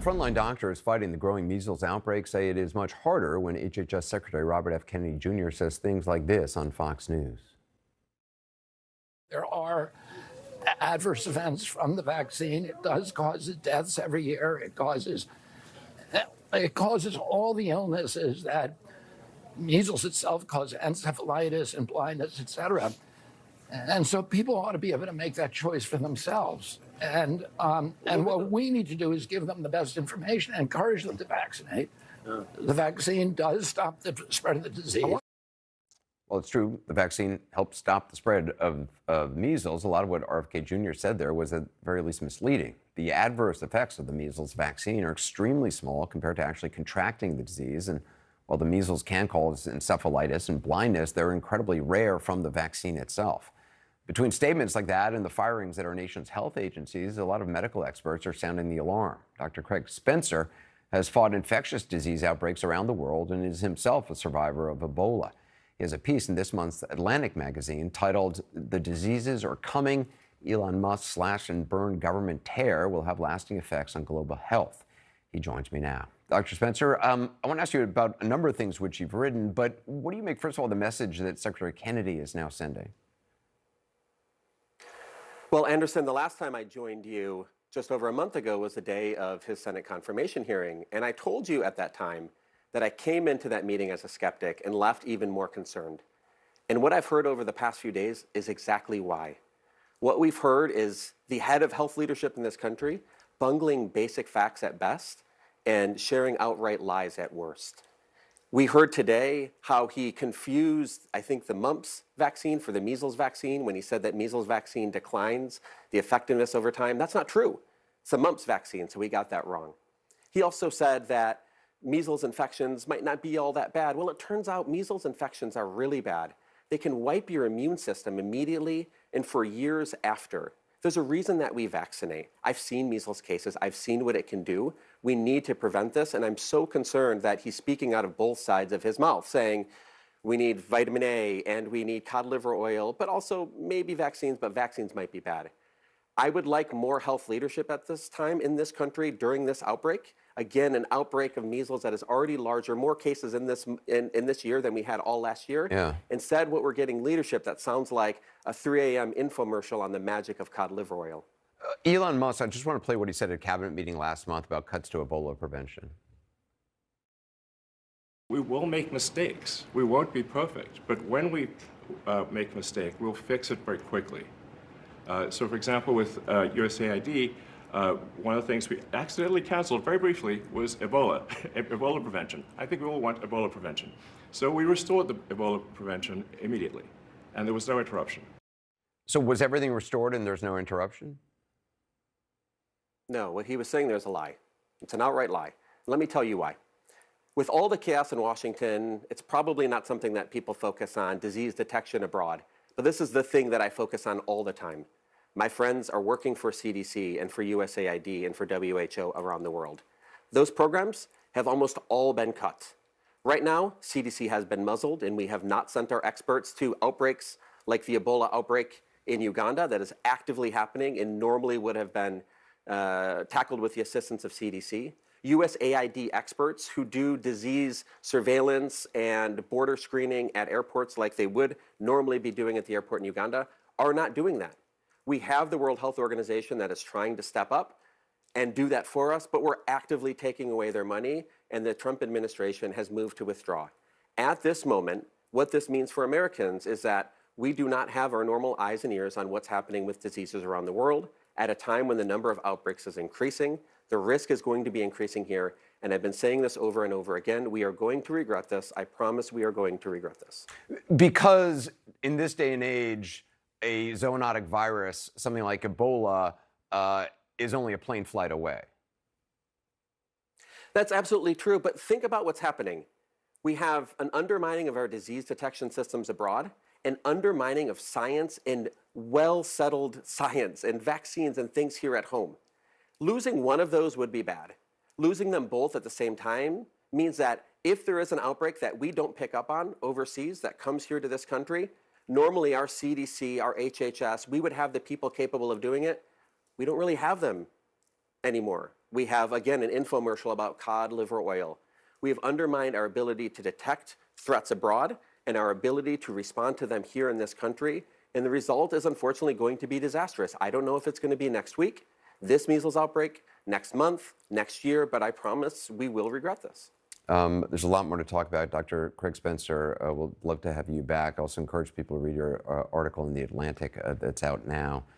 Frontline doctors fighting the growing measles outbreak say it is much harder when HHS Secretary Robert F. Kennedy Jr. says things like this on Fox News. There are adverse events from the vaccine. It does cause deaths every year. It causes all the illnesses that measles itself causes, encephalitis and blindness, etc. And so people ought to be able to make that choice for themselves. And what we need to do is give them the best information and encourage them to vaccinate. The vaccine does stop the spread of the disease. Well, it's true. The vaccine helped stop the spread of measles. A lot of what RFK Jr. said there was at the very least misleading. The adverse effects of the measles vaccine are extremely small compared to actually contracting the disease. And while the measles can cause encephalitis and blindness, they're incredibly rare from the vaccine itself. Between statements like that and the firings at our nation's health agencies, a lot of medical experts are sounding the alarm. Dr. Craig Spencer has fought infectious disease outbreaks around the world and is himself a survivor of Ebola. He has a piece in this month's Atlantic magazine titled "The Diseases Are Coming. Elon Musk's slash and burn government tear will have lasting effects on global health." He joins me now. Dr. Spencer, I want to ask you about a number of things which you've written, but what do you make, first of all, the message that Secretary Kennedy is now sending? Well, Anderson, the last time I joined you just over a month ago was the day of his Senate confirmation hearing. And I told you at that time that I came into that meeting as a skeptic and left even more concerned. And what I've heard over the past few days is exactly why. What we've heard is the head of health leadership in this country bungling basic facts at best and sharing outright lies at worst. We heard today how he confused, I think, the mumps vaccine for the measles vaccine when he said that measles vaccine declines the effectiveness over time. That's not true. It's a mumps vaccine, so we got that wrong. He also said that measles infections might not be all that bad. Well, it turns out measles infections are really bad. They can wipe your immune system immediately and for years after. There's a reason that we vaccinate. I've seen measles cases. I've seen what it can do. We need to prevent this, and I'm so concerned that he's speaking out of both sides of his mouth, saying we need vitamin A and we need cod liver oil, but also maybe vaccines, but vaccines might be bad. I would like more health leadership at this time in this country during this outbreak. Again, an outbreak of measles that is already larger, more cases in this year than we had all last year. Yeah. Instead, what we're getting leadership that sounds like a 3 a.m. infomercial on the magic of cod liver oil. Elon Musk, I just want to play what he said at a cabinet meeting last month about cuts to Ebola prevention. We will make mistakes. We won't be perfect. But when we make a mistake, we'll fix it very quickly. So, for example, with USAID, one of the things we accidentally canceled very briefly was Ebola, Ebola prevention. I think we all want Ebola prevention. So we restored the Ebola prevention immediately, and there was no interruption. So was everything restored and there's no interruption? No, what he was saying there is a lie. It's an outright lie. Let me tell you why. With all the chaos in Washington, it's probably not something that people focus on, disease detection abroad. But this is the thing that I focus on all the time. My friends are working for CDC and for USAID and for WHO around the world. Those programs have almost all been cut. Right now, CDC has been muzzled, and we have not sent our experts to outbreaks like the Ebola outbreak in Uganda that is actively happening and normally would have been tackled with the assistance of CDC. USAID experts who do disease surveillance and border screening at airports like they would normally be doing at the airport in Uganda are not doing that. We have the World Health Organization that is trying to step up and do that for us, but we're actively taking away their money, and the Trump administration has moved to withdraw. At this moment, what this means for Americans is that we do not have our normal eyes and ears on what's happening with diseases around the world at a time when the number of outbreaks is increasing. The risk is going to be increasing here, and I've been saying this over and over again. We are going to regret this. I promise we are going to regret this. Because in this day and age, a zoonotic virus, something like Ebola, is only a plane flight away. That's absolutely true, but think about what's happening. We have an undermining of our disease detection systems abroad, an undermining of science and well-settled science and vaccines and things here at home. Losing one of those would be bad. Losing them both at the same time means that if there is an outbreak that we don't pick up on overseas that comes here to this country, normally our CDC, our HHS, we would have the people capable of doing it. We don't really have them. anymore. We have, again, an infomercial about cod liver oil. We have undermined our ability to detect threats abroad and our ability to respond to them here in this country. And the result is unfortunately going to be disastrous. I don't know if it's going to be next week, this measles outbreak, next month, next year, but I promise we will regret this. There's a lot more to talk about. Dr. Craig Spencer, we'll love to have you back. I also encourage people to read your article in The Atlantic that's out now.